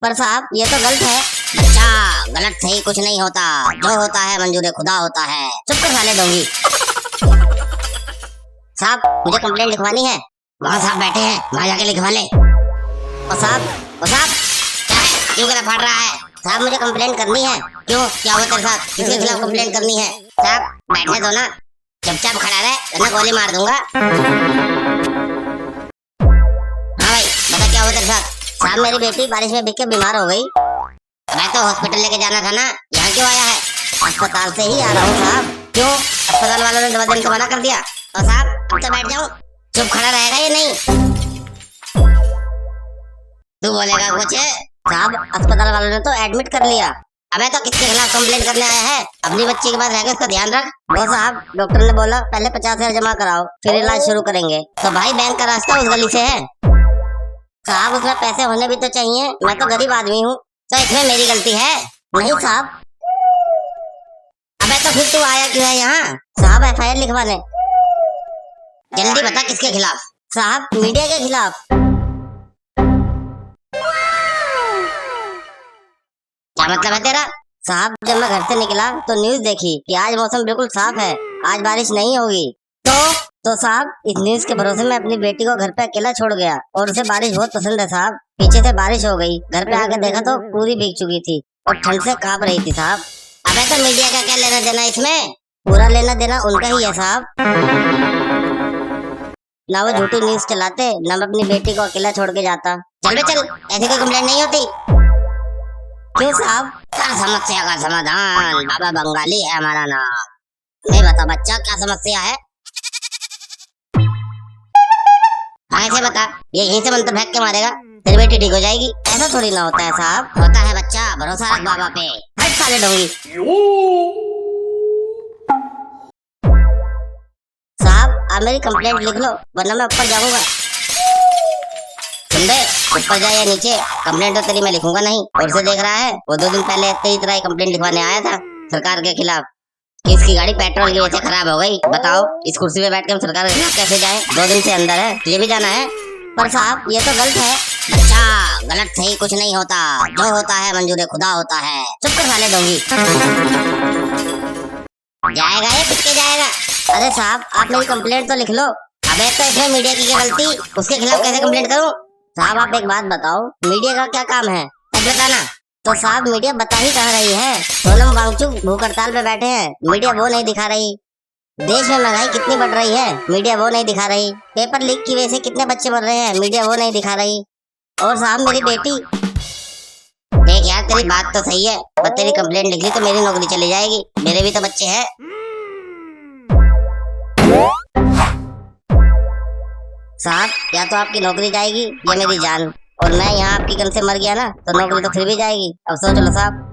पर साहब ये तो गलत है। बच्चा, गलत सही कुछ नहीं होता, जो होता है मंजूर खुदा होता है। चुप कर साले डोंगी। साहब मुझे कंप्लेंट लिखवानी है। वहाँ साहब बैठे हैं, वहाँ जाके लिखवा ले। ओ साहब क्या है, क्यों गला फाड़ रहा है? साहब मुझे कंप्लेंट करनी है। क्यों, क्या हुआ तेरे साथ? किसके खिलाफ कंप्लेंट करनी है? साहब बैठने दो ना, चुपचाप खड़ा रहे वरना गोली मार दूंगा। हाँ भाई बता क्या हुआ तेरे साथ? साहब मेरी बेटी बारिश में भीग के बीमार हो गई। मैं तो हॉस्पिटल लेके जाना था ना, यहाँ क्यों आया है? अस्पताल से ही आ रहा हूँ साहब। क्यों, अस्पताल वालों ने दवा देने को मना कर दिया? और साहब अब तो बैठ जाऊँ, चुप खड़ा रहेगा ये नहीं? तू बोलेगा कुछ? साहब अस्पताल वालों ने तो एडमिट कर लिया। अबे तो किसके खिलाफ कंप्लेंट करने आया है? अपनी बच्ची के पास रहकर उसका ध्यान रख। वो साहब डॉक्टर ने बोला पहले 50,000 जमा कराओ फिर इलाज शुरू करेंगे। तो भाई बैंक का रास्ता उस गली से है। साहब उसमें पैसे होने भी तो चाहिए, मैं तो गरीब आदमी हूँ, तो इसमें मेरी गलती है? नहीं साहब। अबे तो फिर तू आया क्यों है यहाँ? साहब FIR लिखवाने। जल्दी बता किसके खिलाफ? साहब मीडिया के खिलाफ। क्या मतलब है तेरा? साहब जब मैं घर से निकला तो न्यूज देखी कि आज मौसम बिल्कुल साफ है, आज बारिश नहीं होगी। तो साहब इस न्यूज के भरोसे में अपनी बेटी को घर पे अकेला छोड़ गया और उसे बारिश बहुत पसंद है साहब। पीछे से बारिश हो गई, घर पे आके देखा तो पूरी भीग चुकी थी और ठंड से कांप रही थी साहब। अबे तो मीडिया का क्या लेना देना इसमें? पूरा लेना देना उनका ही है साहब। ना वो झूठी न्यूज चलाते, ना मैं अपनी बेटी को अकेला छोड़ के जाता। चल बे चल, ऐसी कोई कंप्लेंट नहीं होती। क्यों साहब? क्या समस्या का समाधान, बाबा बंगाली है हमारा नाम। नहीं बता बच्चा क्या समस्या है? ऐसे बता, ये यहीं से मंत्र फेंक के मारेगा तेरी बेटी ठीक हो जाएगी। ऐसा थोड़ी ना होता है साहब। होता है बच्चा, भरोसा रख बाबा पे। हट साले डोंगी। साहब आप मेरी कंप्लेंट लिख लो वरना मैं ऊपर जाऊंगा। सुन बे, ऊपर जा या नीचे, कंप्लेंट तो तेरी मैं लिखूंगा नहीं। और से देख रहा है वो 2 दिन पहले तेरी तरह ही कंप्लेंट लिखवाने आया था सरकार के खिलाफ कि इसकी गाड़ी पेट्रोल की वजह से खराब हो गई। बताओ इस कुर्सी पे बैठ के हम सरकार के खिलाफ कैसे जाएं? 2 दिन से अंदर है, तुझे भी जाना है? पर साहब ये तो गलत है। बच्चा, गलत सही कुछ नहीं होता, जो होता है मंजूर खुदा होता है। चुप कर साले डोंगी। जाएगा ये पिटके जाएगा। अरे साहब आप मेरी कंप्लेंट तो लिख लो। अबे तो इसमें मीडिया की क्या गलती? उसके खिलाफ कैसे कंप्लेंट करूं? साहब आप एक बात बताओ, मीडिया का क्या काम है? सच बताना। तो साहब मीडिया बता ही कहाँ रही है? सोनम वांगचुक भूख हड़ताल पे बैठे हैं, मीडिया वो नहीं दिखा रही। देश में महंगाई कितनी बढ़ रही है, मीडिया वो नहीं दिखा रही। पेपर लीक की वजह से कितने बच्चे मर रहे हैं, मीडिया वो नहीं दिखा रही। और साहब मेरी बेटी, देख यार तेरी बात तो सही है, पर तेरी कंप्लेंट लिख ली तो मेरी नौकरी चली जाएगी, मेरे भी तो बच्चे हैं। साहब या तो आपकी नौकरी जाएगी या मेरी जान, और मैं यहाँ आपकी गन से मर गया ना तो नौकरी तो फिर भी जाएगी। अब सोच लो साहब।